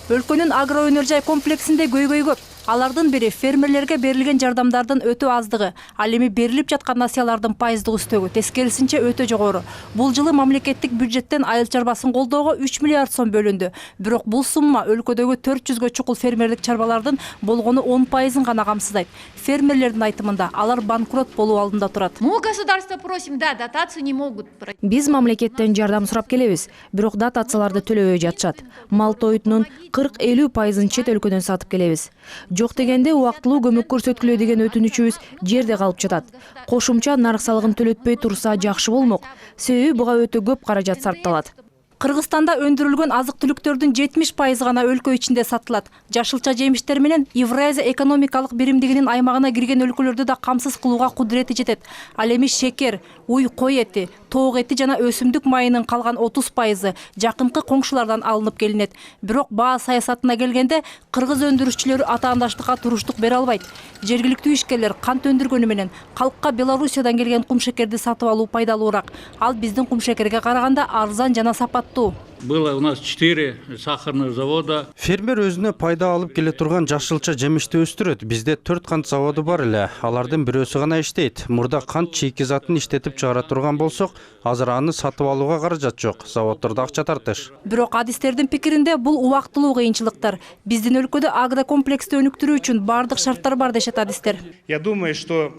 Өлкөнүн агроөнөр комплексинде көйгөй көп. Алардын бири фермерлерге берилген жардамдардын өтө аздыгы, ал эми берилип жаткан насыялардын пайыздык үстөгү тескерисинче өтө жогору. Бул жылы мамлекеттик бюджеттен айыл чарбасын колдоого 3 миллиард сом бөлүндү. Бирок бул сумма өлкөдөгү 400гө чукул фермерлик чарбалардын болгону 10%-ын гана камсыздайт. Фермерлердин айтымында алар банкрот болуу алдында турат. Мы у государства просим, да, дотацию не могут. Биз мамлекеттен жардам сурап келебиз, бирок дотацияларды төлөбөй жатышат. Мал тоютунун 40-50%-ын чет өлкөдөн сатып келебиз. Жок дегенде убактылуу көмөк көрсөткүлө деген өтүнүчүбүз жерде калып жатат. Кошумча нарык салыгын төлөтпөй турса жакшы болмок. Себеби буга өтө көп каражат сарпталат. Кыргызстанда өндүрүлгөн азык-түлүктөрдүн 70% гана өлкө ичинде сатылат. Жашылча жемиштер менен Евразия экономикалык биримдигинин аймагына кирген өлкөлөрдү да камсыз кылууга кудурети жетет. Ал эми шекер, уй кой эти, тоок эти жана өсүмдүк майынын калган 30%-ы жакынкы коңшулардан алынып келинет. Бирок баа саясатына келгенде кыргыз өндүрүшчүлөрү атаандаштыкка туруштук бере албайт. Жергиликтүү ишкерлер кант өндүргөнү менен калкка Белоруссиядан келген кумшекерди сатып алуу пайдалуураак. Ал биздин кумшекерге караганда арзан жана сапаттуу. Было у нас 4 сахарных завода. Фермер өзүнө пайда алып келе турган жашылча жемишти өстүрөт. Бизде 4 кант заводу бар эле. Алардын бирөөсү гана иштейт. Мурда кант чийки затын иштетип чыгара турган болсок, азыр аны сатып алууга каражат жок. Заводдордо акча тартыш. Бирок адистердин пикиринде бул убактылуу кыйынчылыктар. Биздин өлкөдө агрокомплексти өнүктүрүү үчүн бардык шарттар бар дешет адистер. Я думаю, что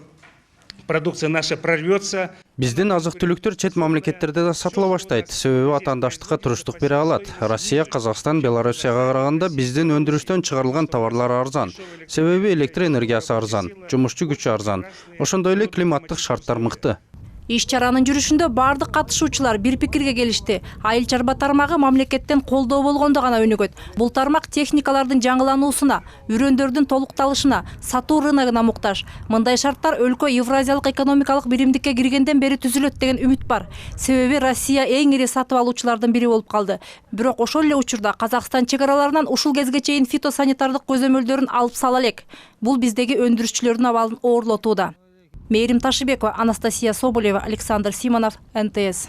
продукция наша прорвется. Биздин азык-түлүктөр чет мамлекеттерде да сатыла баштайт. Себеби атаандаштыкка туруштук бере алат. Россия, Казакстан, Белоруссияга караганда биздин өндүрүштөн чыгарылган товарлар арзан. Себеби электр энергиясы арзан, жумушчу күчү арзан. Ошондой эле климаттык шарттар мыкты. Иш чаранын жүрүшүндө бардык катышуучулар бир пикирге келишти. Айыл чарба тармагы мамлекеттен колдоо болгондо гана өнүгөт. Бул тармак техникалардын жаңылануусуна, үрөндөрдүн толукталышына, сатуу рыногуна муктаж. Мындай шарттар өлкө Евразиялык экономикалык биримдикке киргенден бери түзүлөт деген үмүт бар. Себеби Россия эң ири сатып алуучулардын бири болуп калды. Бирок ошол эле учурда Казакстан чегараларынан ушул кезге чейин фитосанитардык көзөмөлдөрүн алып сала элек. Бул биздеги өндүрүшчүлөрдүн абалын оорлотууда. Мээрим Ташыбекова, Анастасия Соболева, Александр Симонов, НТС.